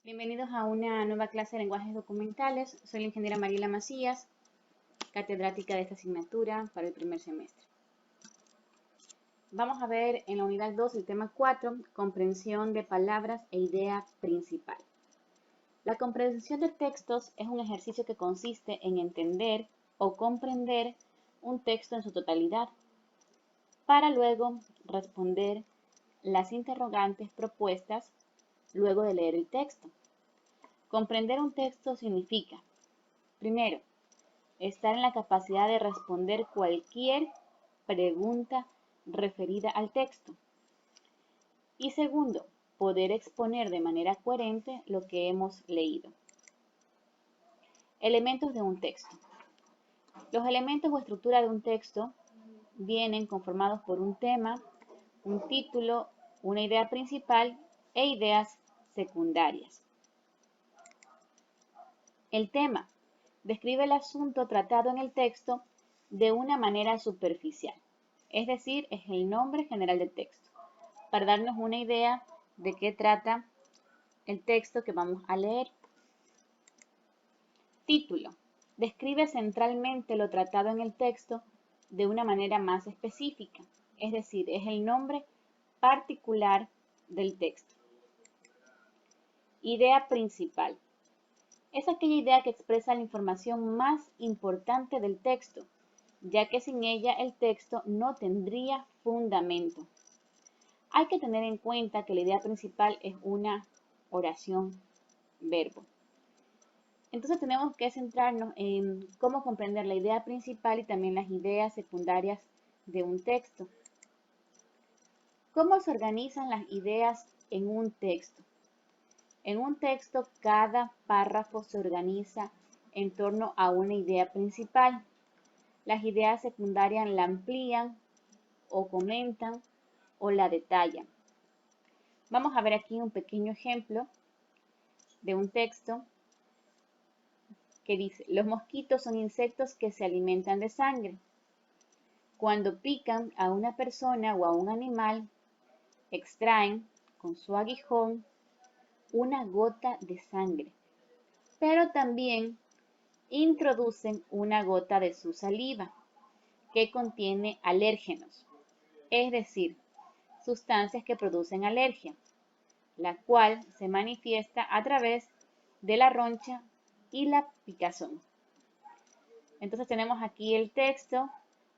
Bienvenidos a una nueva clase de lenguajes documentales. Soy la ingeniera Mariela Macías, catedrática de esta asignatura para el primer semestre. Vamos a ver en la unidad 2 el tema 4, comprensión de palabras e idea principal. La comprensión de textos es un ejercicio que consiste en entender o comprender un texto en su totalidad, para luego responder las interrogantes propuestas luego de leer el texto. Comprender un texto significa, primero, estar en la capacidad de responder cualquier pregunta referida al texto. Y segundo, poder exponer de manera coherente lo que hemos leído. Elementos de un texto. Los elementos o estructura de un texto vienen conformados por un tema, un título, una idea principal e ideas secundarias. El tema describe el asunto tratado en el texto de una manera superficial, es decir, es el nombre general del texto, para darnos una idea de qué trata el texto que vamos a leer. Título. Describe centralmente lo tratado en el texto de una manera más específica, es decir, es el nombre particular del texto. Idea principal. Es aquella idea que expresa la información más importante del texto, ya que sin ella el texto no tendría fundamento. Hay que tener en cuenta que la idea principal es una oración-verbo. Entonces tenemos que centrarnos en cómo comprender la idea principal y también las ideas secundarias de un texto. ¿Cómo se organizan las ideas en un texto? En un texto, cada párrafo se organiza en torno a una idea principal. Las ideas secundarias la amplían o comentan o la detallan. Vamos a ver aquí un pequeño ejemplo de un texto que dice: los mosquitos son insectos que se alimentan de sangre. Cuando pican a una persona o a un animal, extraen con su aguijón una gota de sangre, pero también introducen una gota de su saliva que contiene alérgenos, es decir, sustancias que producen alergia, la cual se manifiesta a través de la roncha y la picazón. Entonces tenemos aquí el texto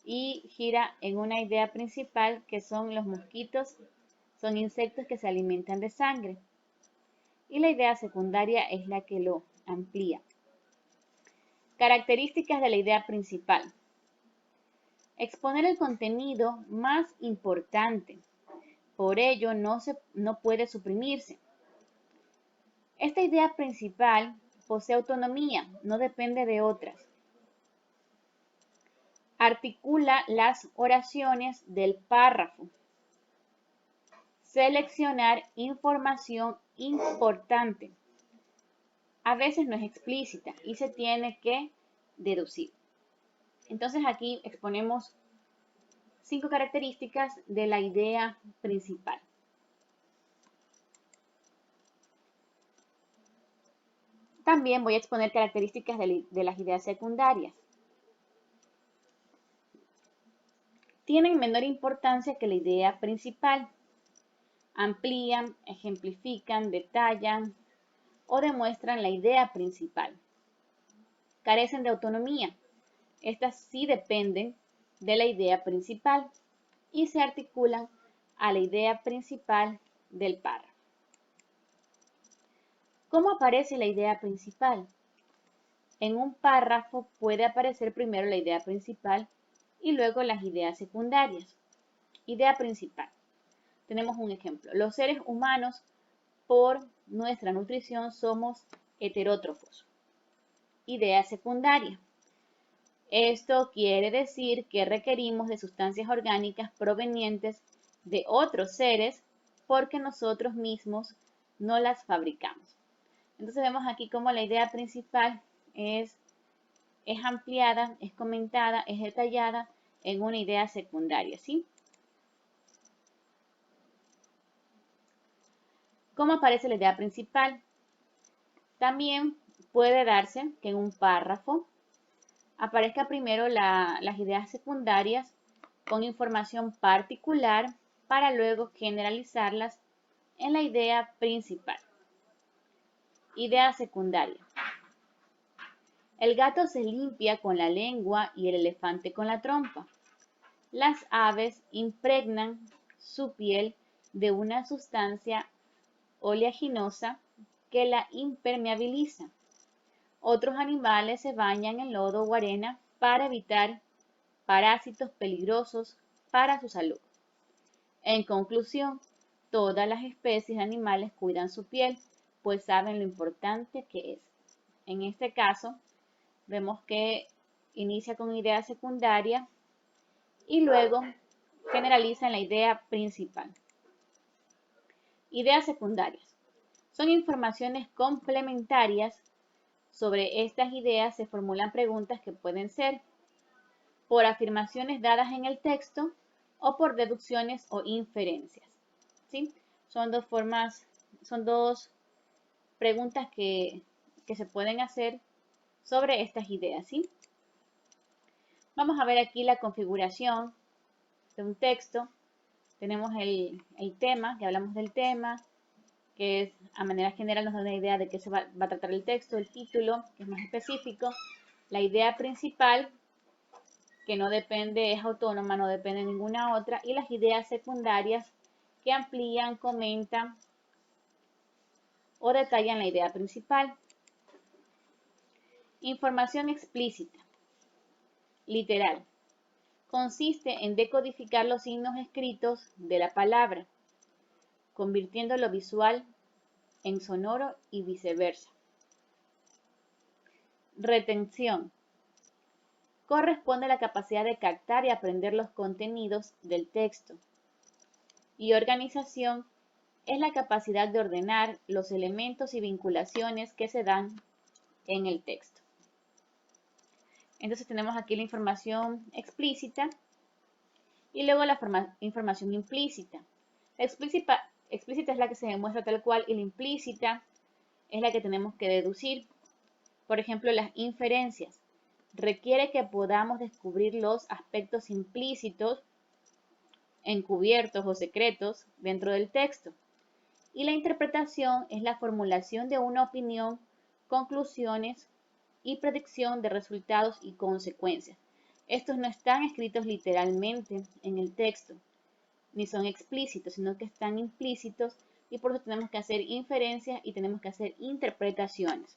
y gira en una idea principal que son los mosquitos, son insectos que se alimentan de sangre. Y la idea secundaria es la que lo amplía. Características de la idea principal. Exponer el contenido más importante. Por ello, no puede suprimirse. Esta idea principal posee autonomía, no depende de otras. Articula las oraciones del párrafo. Seleccionar información importante. A veces no es explícita y se tiene que deducir. Entonces aquí exponemos 5 características de la idea principal. También voy a exponer características de las ideas secundarias. Tienen menor importancia que la idea principal. Amplían, ejemplifican, detallan o demuestran la idea principal. Carecen de autonomía. Estas sí dependen de la idea principal y se articulan a la idea principal del párrafo. ¿Cómo aparece la idea principal? En un párrafo puede aparecer primero la idea principal y luego las ideas secundarias. Idea principal. Tenemos un ejemplo. Los seres humanos, por nuestra nutrición, somos heterótrofos. Idea secundaria. Esto quiere decir que requerimos de sustancias orgánicas provenientes de otros seres porque nosotros mismos no las fabricamos. Entonces vemos aquí cómo la idea principal es ampliada, es comentada, es detallada en una idea secundaria, ¿sí? ¿Cómo aparece la idea principal? También puede darse que en un párrafo aparezca primero las ideas secundarias con información particular para luego generalizarlas en la idea principal. Idea secundaria. El gato se limpia con la lengua y el elefante con la trompa. Las aves impregnan su piel de una sustancia oleaginosa que la impermeabiliza. Otros animales se bañan en lodo o arena para evitar parásitos peligrosos para su salud. En conclusión, todas las especies de animales cuidan su piel, pues saben lo importante que es. En este caso, vemos que inicia con idea secundaria y luego generaliza en la idea principal. Ideas secundarias. Son informaciones complementarias. Sobre estas ideas se formulan preguntas que pueden ser por afirmaciones dadas en el texto o por deducciones o inferencias. ¿Sí? Son dos preguntas que se pueden hacer sobre estas ideas. ¿Sí? Vamos a ver aquí la configuración de un texto. Tenemos el tema, que hablamos del tema, que es, a manera general nos da una idea de qué se va a tratar el texto, el título, que es más específico, la idea principal, que no depende, es autónoma, no depende de ninguna otra, y las ideas secundarias, que amplían, comentan o detallan la idea principal. Información explícita. Literal. Consiste en decodificar los signos escritos de la palabra, convirtiendo lo visual en sonoro y viceversa. Retención. Corresponde a la capacidad de captar y aprender los contenidos del texto. Y organización es la capacidad de ordenar los elementos y vinculaciones que se dan en el texto. Entonces tenemos aquí la información explícita y luego la información implícita. La explícita es la que se demuestra tal cual y la implícita es la que tenemos que deducir. Por ejemplo, las inferencias. Requiere que podamos descubrir los aspectos implícitos, encubiertos o secretos dentro del texto. Y la interpretación es la formulación de una opinión, conclusiones y predicción de resultados y consecuencias. Estos no están escritos literalmente en el texto, ni son explícitos, sino que están implícitos y por eso tenemos que hacer inferencias y tenemos que hacer interpretaciones.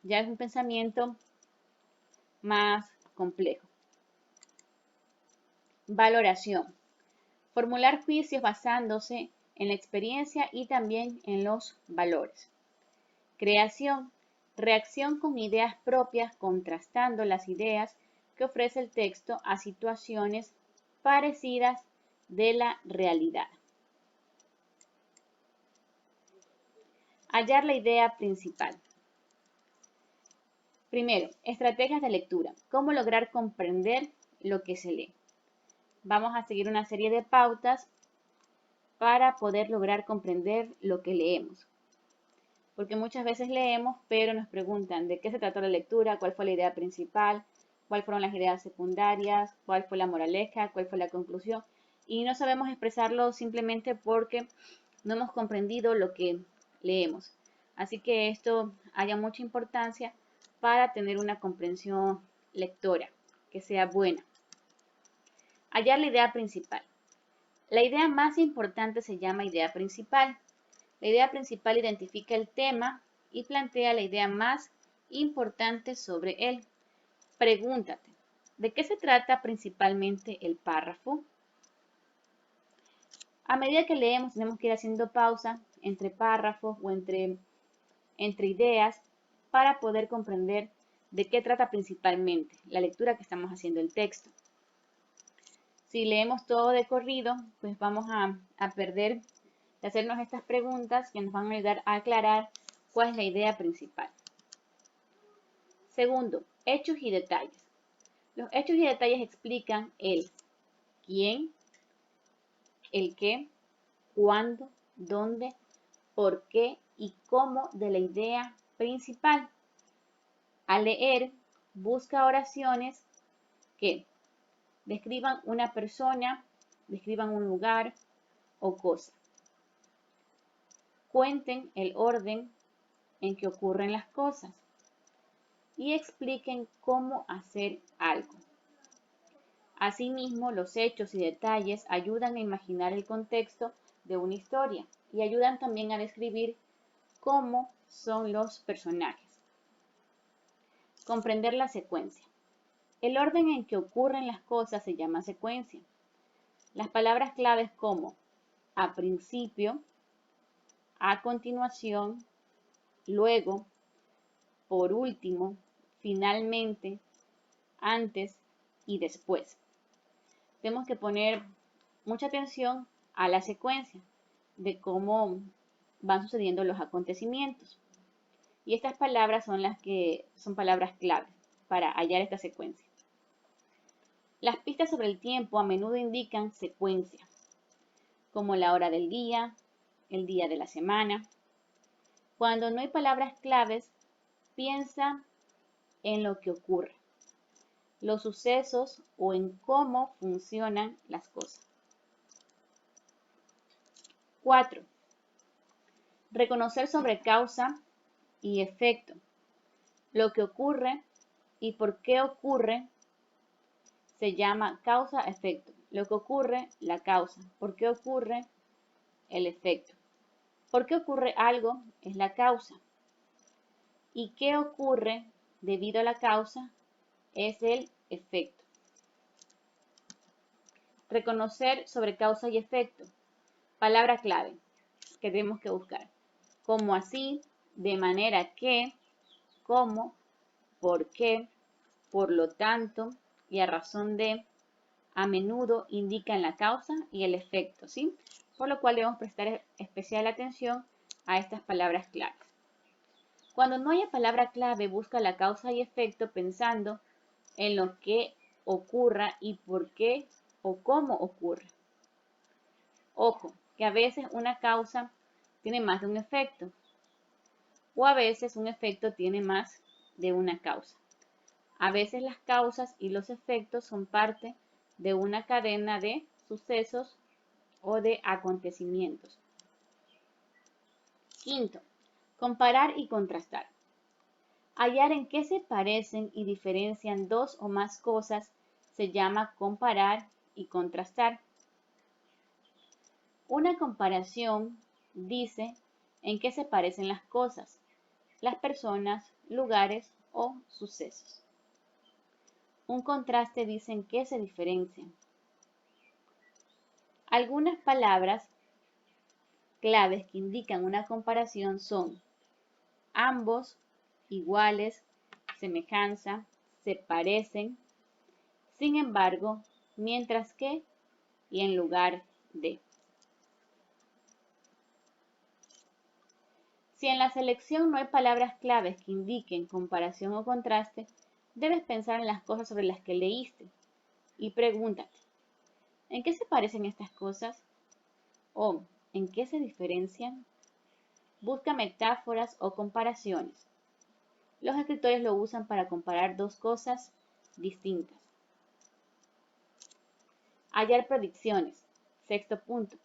Ya es un pensamiento más complejo. Valoración. Formular juicios basándose en la experiencia y también en los valores. Creación. Reacción con ideas propias contrastando las ideas que ofrece el texto a situaciones parecidas de la realidad. Hallar la idea principal. Primero, estrategias de lectura. ¿Cómo lograr comprender lo que se lee? Vamos a seguir una serie de pautas para poder lograr comprender lo que leemos. Porque muchas veces leemos, pero nos preguntan de qué se trató la lectura, cuál fue la idea principal, cuáles fueron las ideas secundarias, cuál fue la moraleja, cuál fue la conclusión. Y no sabemos expresarlo simplemente porque no hemos comprendido lo que leemos. Así que esto haya mucha importancia para tener una comprensión lectora que sea buena. Hallar la idea principal. La idea más importante se llama idea principal. La idea principal identifica el tema y plantea la idea más importante sobre él. Pregúntate, ¿de qué se trata principalmente el párrafo? A medida que leemos tenemos que ir haciendo pausa entre párrafos o entre ideas para poder comprender de qué trata principalmente la lectura que estamos haciendo el texto. Si leemos todo de corrido, pues vamos a perder de hacernos estas preguntas que nos van a ayudar a aclarar cuál es la idea principal. Segundo, hechos y detalles. Los hechos y detalles explican el quién, el qué, cuándo, dónde, por qué y cómo de la idea principal. Al leer, busca oraciones que describan una persona, describan un lugar o cosa. Cuenten el orden en que ocurren las cosas y expliquen cómo hacer algo. Asimismo, los hechos y detalles ayudan a imaginar el contexto de una historia y ayudan también a describir cómo son los personajes. Comprender la secuencia. El orden en que ocurren las cosas se llama secuencia. Las palabras claves como a principio, a continuación, luego, por último, finalmente, antes y después. Tenemos que poner mucha atención a la secuencia de cómo van sucediendo los acontecimientos. Y estas palabras son las que son palabras clave para hallar esta secuencia. Las pistas sobre el tiempo a menudo indican secuencia, como la hora del día, el día de la semana. Cuando no hay palabras claves, piensa en lo que ocurre, los sucesos o en cómo funcionan las cosas. 4. Reconocer sobre causa y efecto. Lo que ocurre y por qué ocurre se llama causa-efecto. Lo que ocurre, la causa. ¿Por qué ocurre? El efecto. ¿Por qué ocurre algo? Es la causa. ¿Y qué ocurre debido a la causa? Es el efecto. Reconocer sobre causa y efecto. Palabra clave que tenemos que buscar. Como así, de manera que, cómo, por qué, por lo tanto y a razón de, a menudo indican la causa y el efecto, ¿sí? Por lo cual debemos prestar especial atención a estas palabras claves. Cuando no haya palabra clave, busca la causa y efecto pensando en lo que ocurra y por qué o cómo ocurre. Ojo, que a veces una causa tiene más de un efecto o a veces un efecto tiene más de una causa. A veces las causas y los efectos son parte de una cadena de sucesos o de acontecimientos. Quinto, comparar y contrastar. Hallar en qué se parecen y diferencian dos o más cosas se llama comparar y contrastar. Una comparación dice en qué se parecen las cosas, las personas, lugares o sucesos. Un contraste dice en qué se diferencian. Algunas palabras claves que indican una comparación son ambos, iguales, semejanza, se parecen, sin embargo, mientras que y en lugar de. Si en la selección no hay palabras claves que indiquen comparación o contraste, debes pensar en las cosas sobre las que leíste y pregúntate, ¿en qué se parecen estas cosas? ¿O en qué se diferencian? Busca metáforas o comparaciones. Los escritores lo usan para comparar dos cosas distintas. Hallar predicciones. Sexto punto.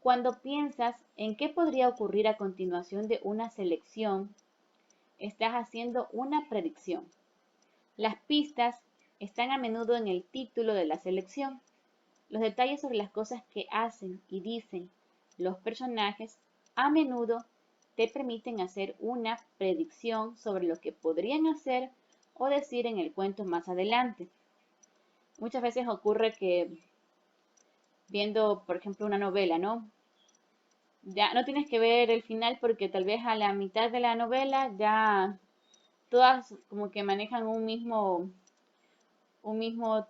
Cuando piensas en qué podría ocurrir a continuación de una selección, estás haciendo una predicción. Las pistas están a menudo en el título de la selección. Los detalles sobre las cosas que hacen y dicen los personajes a menudo te permiten hacer una predicción sobre lo que podrían hacer o decir en el cuento más adelante. Muchas veces ocurre que viendo, por ejemplo, una novela, ¿no? Ya no tienes que ver el final porque tal vez a la mitad de la novela ya todas como que manejan un mismo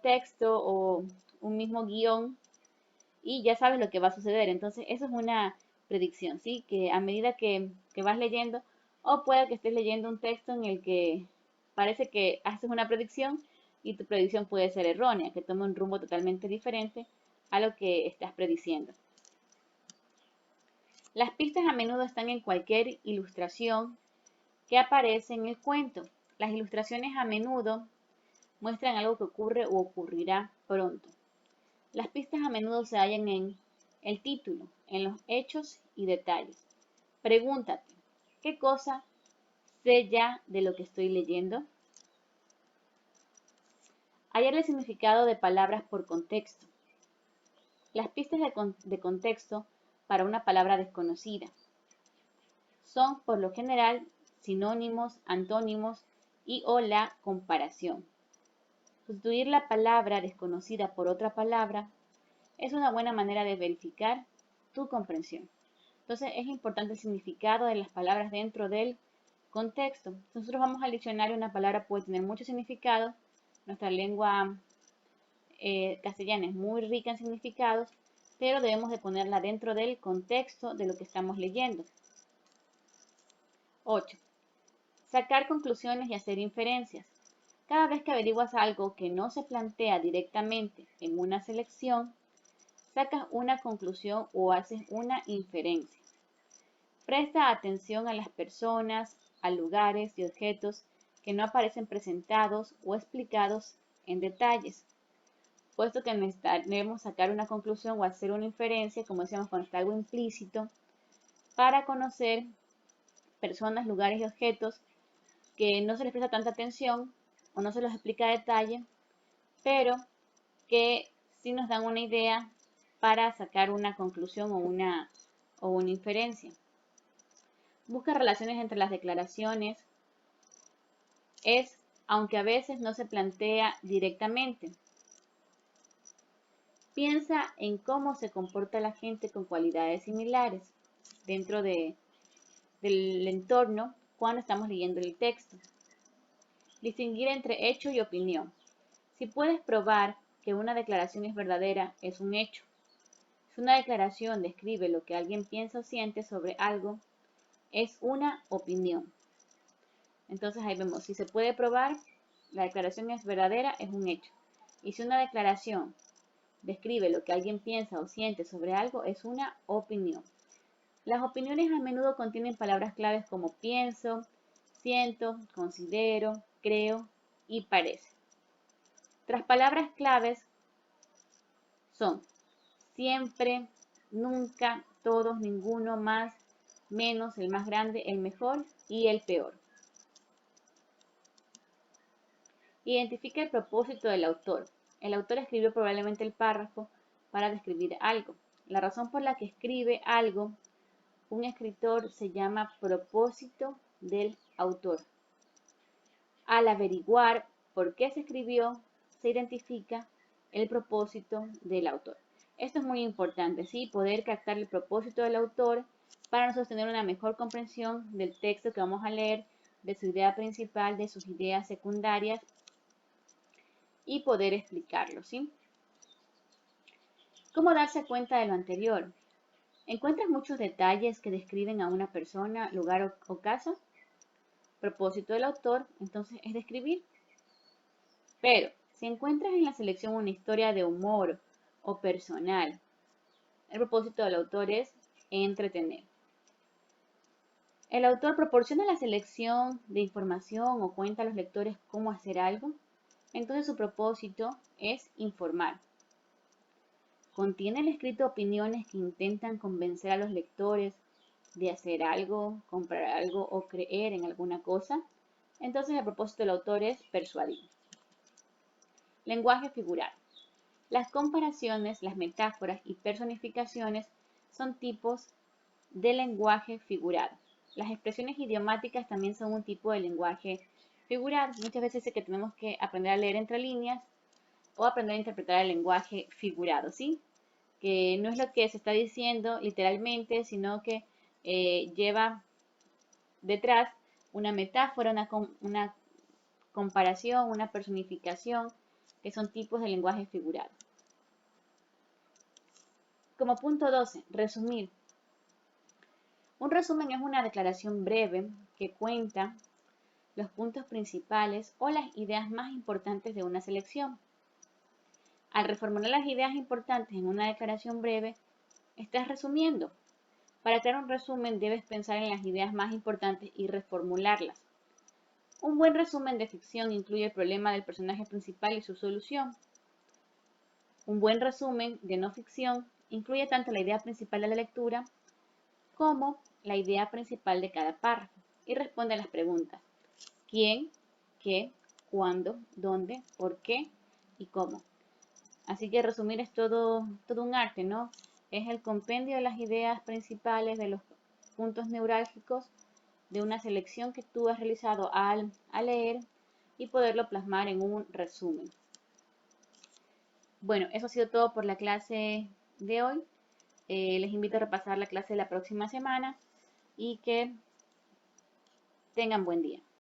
texto o un mismo guión y ya sabes lo que va a suceder. Entonces, eso es una predicción, ¿sí? Que a medida que vas leyendo, o puede que estés leyendo un texto en el que parece que haces una predicción y tu predicción puede ser errónea, que tome un rumbo totalmente diferente a lo que estás prediciendo. Las pistas a menudo están en cualquier ilustración ¿Qué aparece en el cuento? Las ilustraciones a menudo muestran algo que ocurre o ocurrirá pronto. Las pistas a menudo se hallan en el título, en los hechos y detalles. Pregúntate, ¿qué cosa sé ya de lo que estoy leyendo? Hallar el significado de palabras por contexto. Las pistas de contexto para una palabra desconocida son, por lo general, sinónimos, antónimos y o la comparación. Sustituir la palabra desconocida por otra palabra es una buena manera de verificar tu comprensión. Entonces es importante el significado de las palabras dentro del contexto. Si nosotros vamos al diccionario, una palabra puede tener mucho significado. Nuestra lengua castellana es muy rica en significados, pero debemos de ponerla dentro del contexto de lo que estamos leyendo. 8. Sacar conclusiones y hacer inferencias. Cada vez que averiguas algo que no se plantea directamente en una selección, sacas una conclusión o haces una inferencia. Presta atención a las personas, a lugares y objetos que no aparecen presentados o explicados en detalles, puesto que debemos sacar una conclusión o hacer una inferencia, como decíamos, cuando está algo implícito, para conocer personas, lugares y objetos que no se les presta tanta atención o no se los explica a detalle, pero que sí nos dan una idea para sacar una conclusión o una inferencia. Busca relaciones entre las declaraciones. Aunque a veces no se plantea directamente. Piensa en cómo se comporta la gente con cualidades similares dentro del entorno cuando estamos leyendo el texto. Distinguir entre hecho y opinión. Si puedes probar que una declaración es verdadera, es un hecho. Si una declaración describe lo que alguien piensa o siente sobre algo, es una opinión. Entonces ahí vemos, si se puede probar, la declaración es verdadera, es un hecho. Y si una declaración describe lo que alguien piensa o siente sobre algo, es una opinión. Las opiniones a menudo contienen palabras claves como pienso, siento, considero, creo y parece. Otras palabras claves son siempre, nunca, todos, ninguno, más, menos, el más grande, el mejor y el peor. Identifica el propósito del autor. El autor escribió probablemente el párrafo para describir algo. La razón por la que escribe algo un escritor se llama propósito del autor. Al averiguar por qué se escribió, se identifica el propósito del autor. Esto es muy importante, ¿sí? Poder captar el propósito del autor para nosotros tener una mejor comprensión del texto que vamos a leer, de su idea principal, de sus ideas secundarias y poder explicarlo, ¿sí? ¿Cómo darse cuenta de lo anterior? ¿Encuentras muchos detalles que describen a una persona, lugar o caso? Propósito del autor, entonces, es describir. Pero, si encuentras en la selección una historia de humor o personal, el propósito del autor es entretener. ¿El autor proporciona la selección de información o cuenta a los lectores cómo hacer algo? Entonces su propósito es informar. ¿Contiene el escrito opiniones que intentan convencer a los lectores de hacer algo, comprar algo o creer en alguna cosa? Entonces el propósito del autor es persuadir. Lenguaje figurado. Las comparaciones, las metáforas y personificaciones son tipos de lenguaje figurado. Las expresiones idiomáticas también son un tipo de lenguaje figurado. Muchas veces es que tenemos que aprender a leer entre líneas o aprender a interpretar el lenguaje figurado, ¿sí? Que no es lo que se está diciendo literalmente, sino que lleva detrás una metáfora, una comparación, una personificación, que son tipos de lenguaje figurado. Como punto 12, resumir. Un resumen es una declaración breve que cuenta los puntos principales o las ideas más importantes de una selección. Al reformular las ideas importantes en una declaración breve, estás resumiendo. Para crear un resumen debes pensar en las ideas más importantes y reformularlas. Un buen resumen de ficción incluye el problema del personaje principal y su solución. Un buen resumen de no ficción incluye tanto la idea principal de la lectura como la idea principal de cada párrafo y responde a las preguntas: ¿quién? ¿Qué? ¿Cuándo? ¿Dónde? ¿Por qué? ¿Y cómo? Así que resumir es todo un arte, ¿no? Es el compendio de las ideas principales, de los puntos neurálgicos de una selección que tú has realizado al leer y poderlo plasmar en un resumen. Bueno, eso ha sido todo por la clase de hoy. Les invito a repasar la clase de la próxima semana y que tengan buen día.